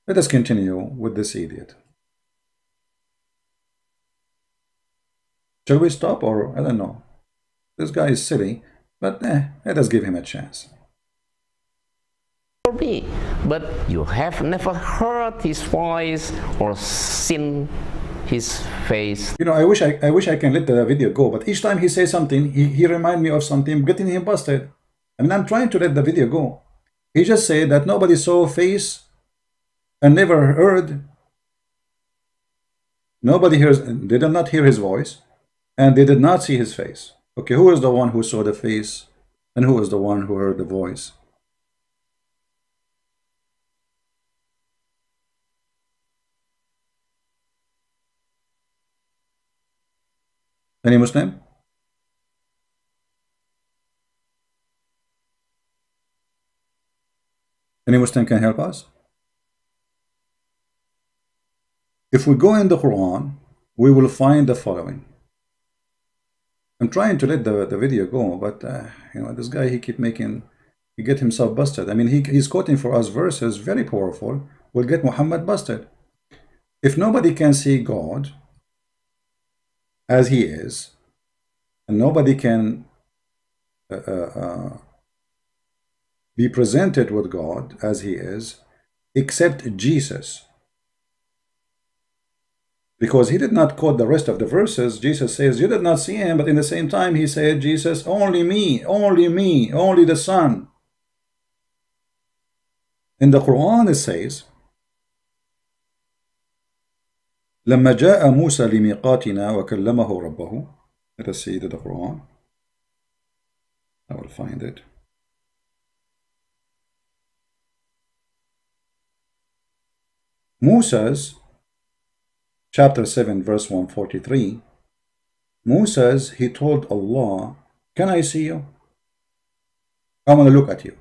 Let us continue with this idiot. Shall we stop, or I don't know? This guy is silly, but let us give him a chance. For me, but you have never heard his voice or seen his face. You know, I wish I can let the video go, but each time he says something, he remind me of something, getting him busted. I mean, I'm trying to let the video go. He just said that nobody saw face and never heard. Nobody hears, they did not hear his voice, and they did not see his face. Okay, who is the one who saw the face, and who is the one who heard the voice? Any Muslim? Any Muslim can help us? If we go in the Quran, we will find the following. I'm trying to let the video go, but you know, this guy, he get himself busted. I mean, he's quoting for us verses very powerful, will get Muhammad busted. If nobody can see God as he is, and nobody can be presented with God as he is, except Jesus, because he did not quote the rest of the verses. Jesus says, you did not see him, but in the same time he said, Jesus, only me, only the Son. In the Quran it says, لما جاء موسى لميقاتنا وكلمه ربه. Let us see the Quran. I will find it. Moses, chapter 7, verse 143. Moses, he told Allah, can I see you? I want to look at you.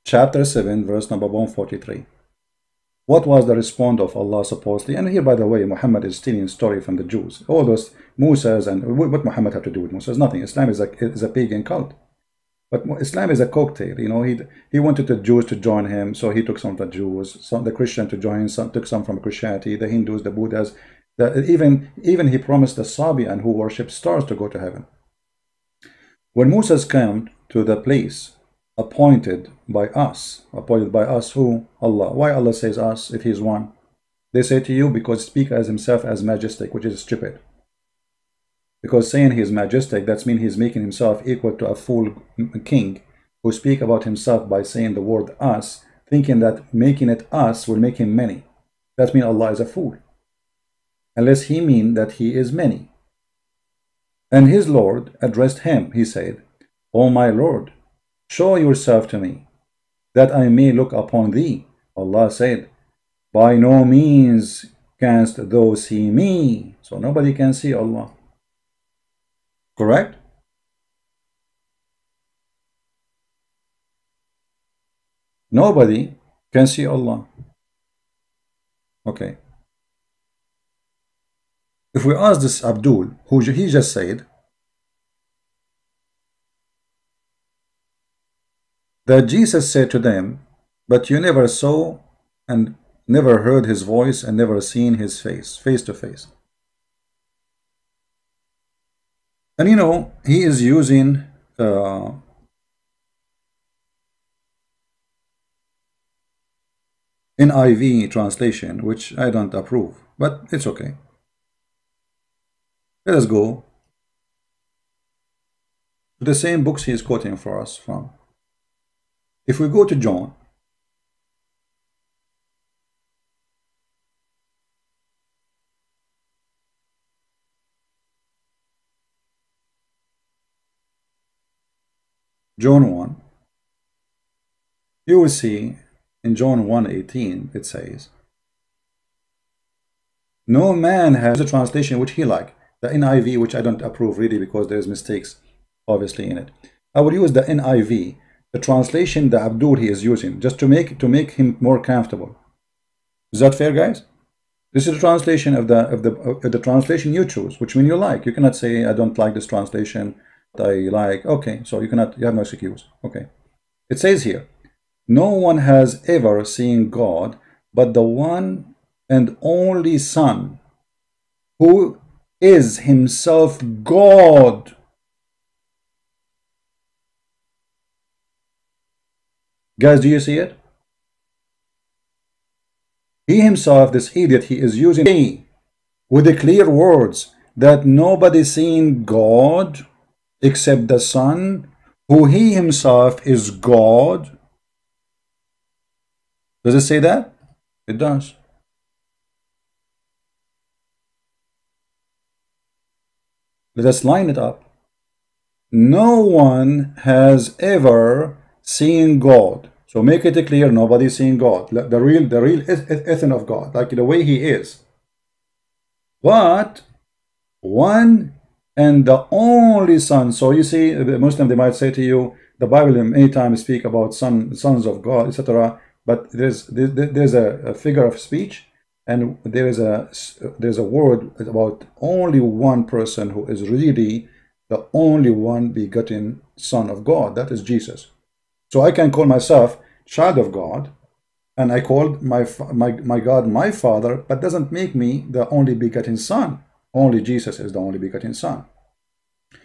Chapter 7, verse number 143. What was the response of Allah supposedly? And here, by the way, Muhammad is stealing a story from the Jews. All those Musas, and what Muhammad have to do with Musa? Nothing. Islam is a pagan cult. But Islam is a cocktail. You know, he wanted the Jews to join him, so he took some of the Jews, some the Christian to join, took some from Christianity, the Hindus, the Buddhas. Even he promised the Sabian who worship stars to go to heaven. When Moses came to the place appointed by us who? Allah. Why Allah says us if he's one? They say to you because speak as himself as majestic, which is stupid. Because saying he is majestic, that means he's making himself equal to a fool king who speak about himself by saying the word us, thinking that making it us will make him many. That means Allah is a fool, unless he mean that he is many. And his Lord addressed him. He said, O my Lord, show yourself to me, that I may look upon thee. Allah said, by no means canst thou see me. So nobody can see Allah. Correct? Nobody can see Allah. Okay. If we ask this Abdul, who he just said that Jesus said to them, but you never saw and never heard his voice and never seen his face to face. And you know, he is using NIV translation, which I don't approve, but it's okay. Let us go to the same books he is quoting for us from. If we go to John, John 1, you will see in John 1:18 it says, no man has a translation which he like, the NIV, which I don't approve really because there's mistakes obviously in it. I will use the NIV, the translation the Abdul he is using, just to make him more comfortable. Is that fair, guys? This is the translation of the translation you choose, which mean you like. You cannot say I don't like this translation, I like. Okay, so you have no excuse. Okay, it says here, no one has ever seen God but the one and only Son, who is himself God. Guys, do you see it? He himself, this idiot, he is using with the clear words that nobody seen God except the Son, who he himself is God. Does it say that? It does. Let us line it up. No one has ever seen God. So make it clear, nobody's seen God. The real essence of God, like the way he is. But one and the only Son. So you see, the Muslim, they might say to you, the Bible many times speak about sons of God, etc. But there's a figure of speech, and there's a word about only one person who is really the only one begotten Son of God. That is Jesus. So I can call myself child of God, and I call my God my Father, but doesn't make me the only begotten Son. Only Jesus is the only begotten Son.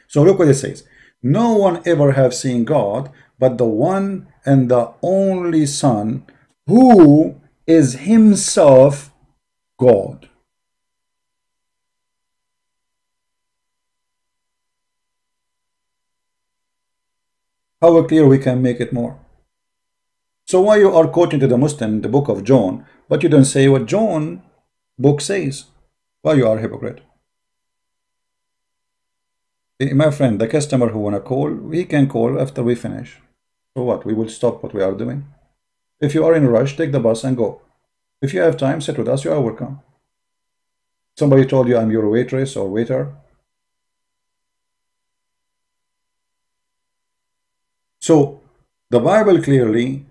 So look what it says. No one ever have seen God but the one and the only Son, who is himself God. How clear we can make it more? So why you are quoting to the Muslim the book of John, but you don't say what John book says? Why you are a hypocrite? My friend, the customer who wanna call, he can call after we finish. So what? We will stop what we are doing. If you are in a rush, take the bus and go. If you have time, sit with us, you are welcome. Somebody told you I'm your waitress or waiter. So the Bible clearly,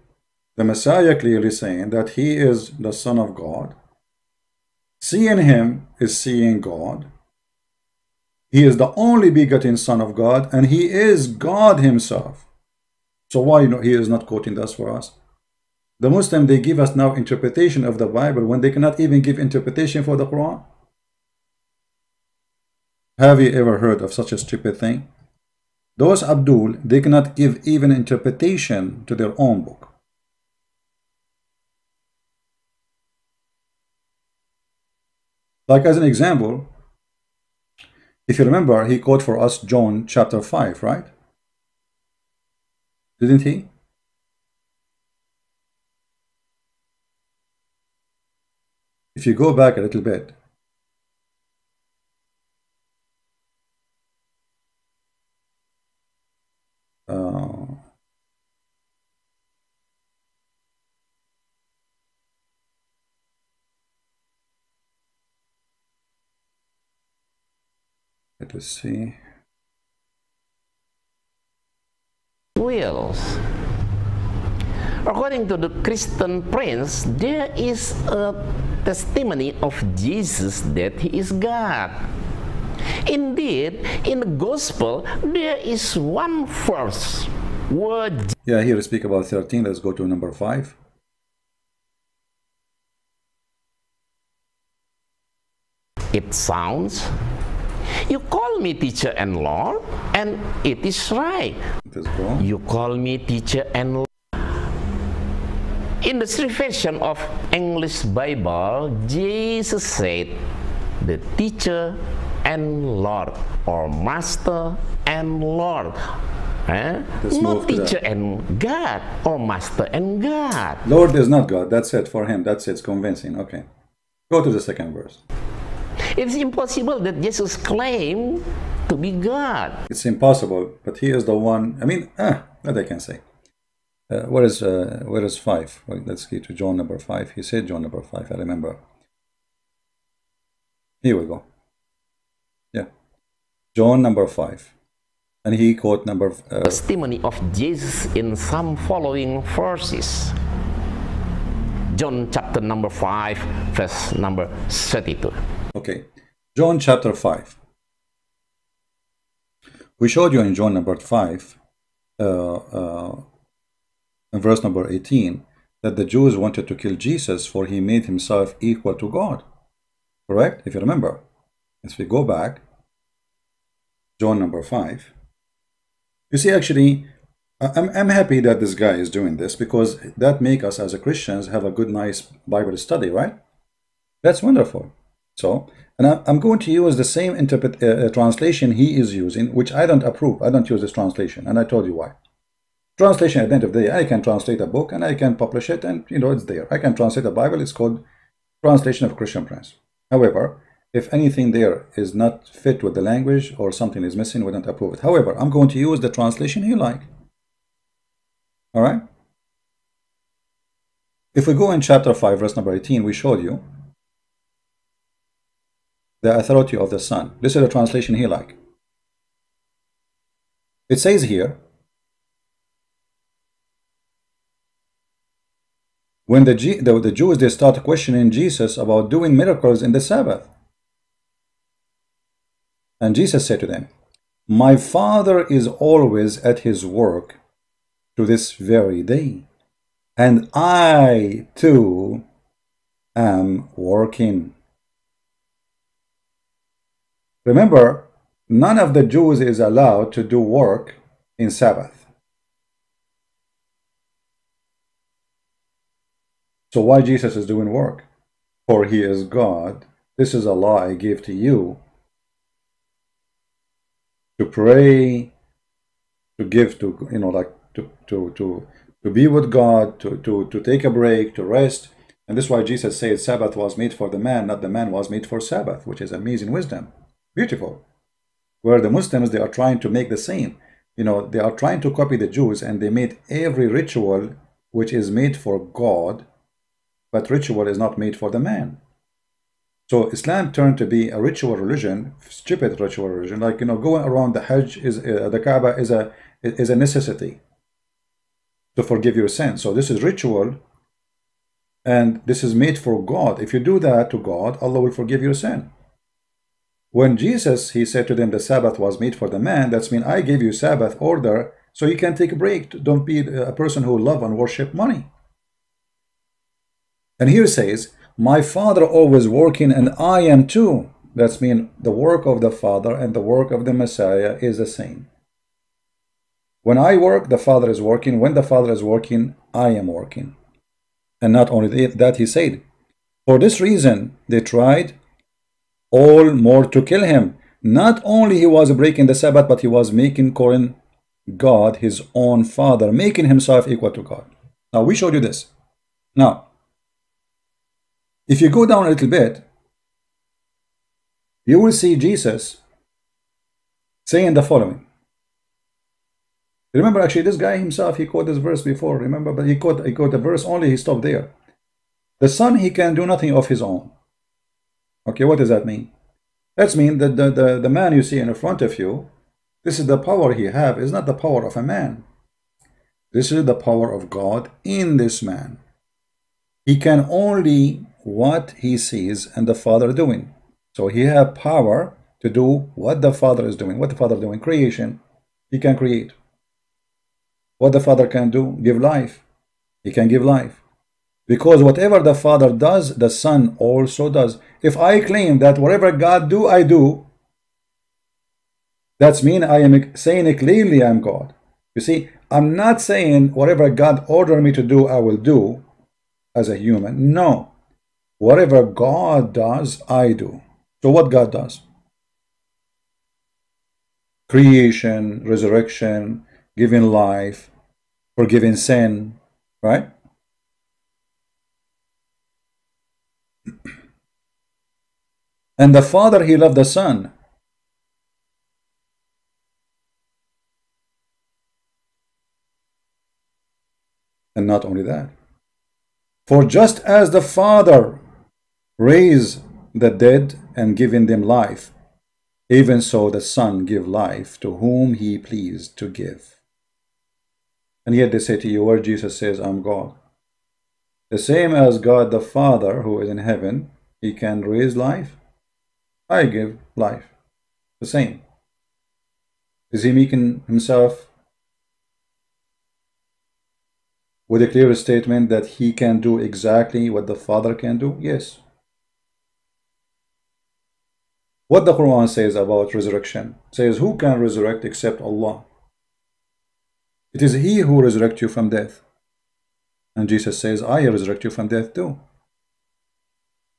the Messiah clearly saying that he is the Son of God. Seeing him is seeing God. He is the only begotten Son of God, and he is God himself. So why he is not quoting this for us? The Muslim, they give us now interpretation of the Bible when they cannot even give interpretation for the Quran. Have you ever heard of such a stupid thing? Those Abdul, they cannot give even interpretation to their own book. Like as an example, if you remember, he quoted for us John chapter 5, right? Didn't he? If you go back a little bit, let us see. Wills. According to the Christian Prince, there is a testimony of Jesus that he is God. Indeed, in the Gospel, there is one verse where... Yeah, here we speak about 13. Let's go to number 5. It sounds, you call me teacher and Lord, and it is right. You call me teacher and Lord. In the Street version of English Bible, Jesus said, the teacher and Lord, or master and Lord. Not teacher and God, or master and God. Lord is not God. That's it for him. That's it. Convincing. Okay. Go to the second verse. It's impossible that Jesus claimed to be God. It's impossible, but he is the one. I mean, what I can say. Where is 5? Well, let's get to John number 5. He said John number 5. I remember. Here we go. Yeah, John number 5, and he quote number. Testimony of Jesus in some following verses. John chapter number 5, verse number 32. Okay, John chapter 5. We showed you in John number 5. in verse number 18 that the Jews wanted to kill Jesus for he made himself equal to God. Correct? If you remember. As we go back, John number 5. You see, actually, I'm happy that this guy is doing this because that make us as a Christians have a good, nice Bible study, right? That's wonderful. So, and I'm going to use the same translation he is using, which I don't approve. I don't use this translation, and I told you why. Translation, at the end of the day, I can translate a book and I can publish it, and you know it's there. I can translate a Bible. It's called Translation of Christian Prince. However, if anything there is not fit with the language or something is missing, we don't approve it. However, I'm going to use the translation you like. All right. If we go in chapter 5, verse number 18, we showed you the authority of the Son. This is the translation he like. It says here, when the Jews, they start questioning Jesus about doing miracles in the Sabbath. And Jesus said to them, my Father is always at his work to this very day, and I too am working. Remember, none of the Jews is allowed to do work in Sabbath. So why Jesus is doing work? For he is God. This is a law I give to you, to pray, to give, to, you know, like to be with God, to take a break, to rest. And this is why Jesus said Sabbath was made for the man, not the man was made for Sabbath, which is amazing wisdom. Beautiful. Where the Muslims, they are trying to make the same. You know, they are trying to copy the Jews, and they made every ritual which is made for God, but ritual is not made for the man. So Islam turned to be a ritual religion, stupid ritual religion. Like, you know, going around the Hajj, is the Kaaba is a necessity to forgive your sins. So this is ritual, and this is made for God. If you do that to God, Allah will forgive your sin. When Jesus, he said to them, the Sabbath was made for the man, that's mean I gave you Sabbath order so you can take a break. Don't be a person who love and worship money. And here it says, my Father always working, and I am too. That's mean the work of the Father and the work of the Messiah is the same. When I work, the Father is working. When the Father is working, I am working. And not only that, he said, for this reason, they tried all more to kill him. Not only he was breaking the Sabbath, but he was calling God his own Father, making himself equal to God. Now, we showed you this. Now, if you go down a little bit, you will see Jesus saying the following. Remember, actually, this guy himself, he quoted this verse before, remember, but he quoted the verse only, he stopped there. The Son, he can do nothing of his own. Okay, what does that mean? That means that the man you see in front of you, this is the power he have, is not the power of a man. This is the power of God in this man. He can only what he sees and the Father doing. So he have power to do what the Father is doing. What the Father doing? Creation. He can create. What the Father can do? Give life. He can give life. Because whatever the Father does, the Son also does. If I claim that whatever God do, I do, that's mean I am saying clearly I'm God. You see, I'm not saying whatever God ordered me to do, I will do as a human. No. Whatever God does, I do. So what God does? Creation, resurrection, giving life, forgiving sin, right? And the Father, he loved the Son. And not only that. For just as the Father raised the dead and giving them life, even so the Son give life to whom he pleased to give. And yet they say to you, where Jesus says, I'm God. The same as God the Father who is in heaven, he can raise life. I give life. The same. Is he making himself with a clear statement that he can do exactly what the Father can do? Yes. What the Quran says about resurrection? It says, who can resurrect except Allah? It is He who resurrects you from death. And Jesus says, I resurrect you from death too.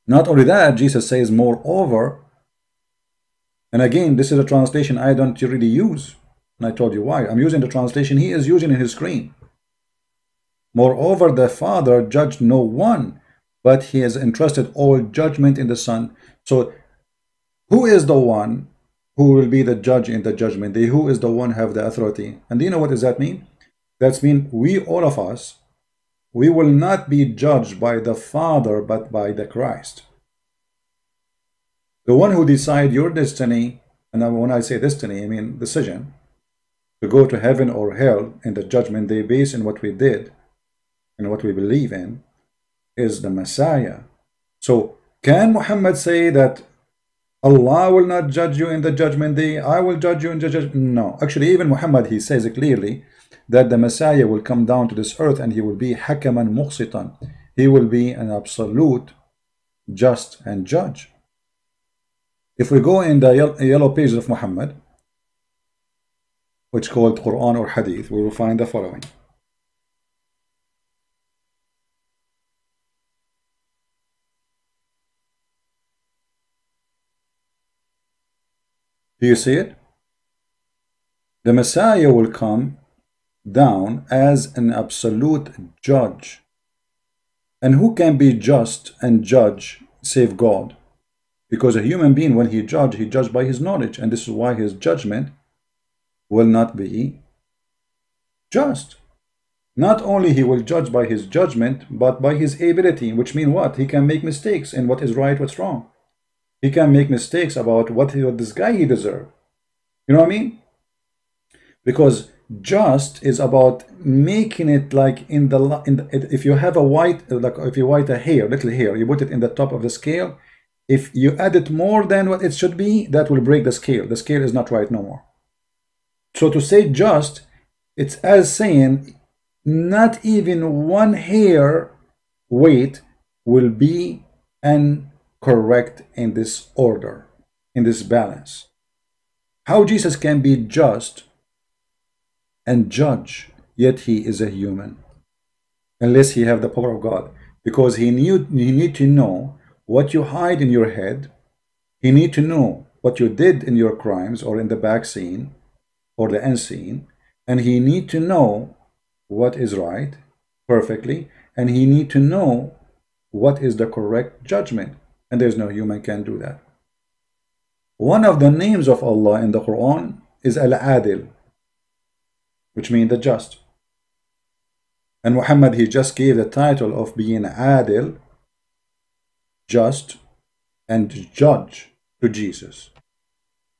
Not only that, Jesus says, moreover, and again, this is a translation I don't really use. And I told you why. I'm using the translation he is using in his screen. Moreover, the Father judged no one, but he has entrusted all judgment in the Son. So, who is the one who will be the judge in the judgment day? Who is the one who have the authority? And do you know what does that mean? That means we, all of us, we will not be judged by the Father, but by the Christ. The one who decides your destiny, and when I say destiny, I mean decision, to go to heaven or hell in the judgment day based on what we did and what we believe in, is the Messiah. So, can Muhammad say that Allah will not judge you in the judgment day, I will judge you in the judgment? No. Actually, even Muhammad, he says clearly that the Messiah will come down to this earth and he will be hakaman muqsitan. He will be an absolute just and judge. If we go in the yellow pages of Muhammad, which is called Quran or Hadith, we will find the following. Do you see it? The Messiah will come down as an absolute judge. And who can be just and judge save God? Because a human being, when he judged by his knowledge, and this is why his judgment will not be just. Not only he will judge by his judgment, but by his ability, which means what? He can make mistakes in what is right, what's wrong. He can make mistakes about what this guy he deserves. You know what I mean? Because just is about making it like if you have a white, like if you white a hair, little hair, you put it in the top of the scale. If you add it more than what it should be, that will break the scale. The scale is not right no more. So to say just, it's as saying not even one hair weight will be incorrect in this order, in this balance. How Jesus can be just and judge, yet he is a human, unless he have the power of God, because he need to know what you hide in your head. He need to know what you did in your crimes or in the back scene or the end scene, and he need to know what is right perfectly, and he need to know what is the correct judgment, and there's no human can do that. One of the names of Allah in the Quran is Al-Adil, which means the just. And Muhammad, he just gave the title of being Adil, just, and judge to Jesus.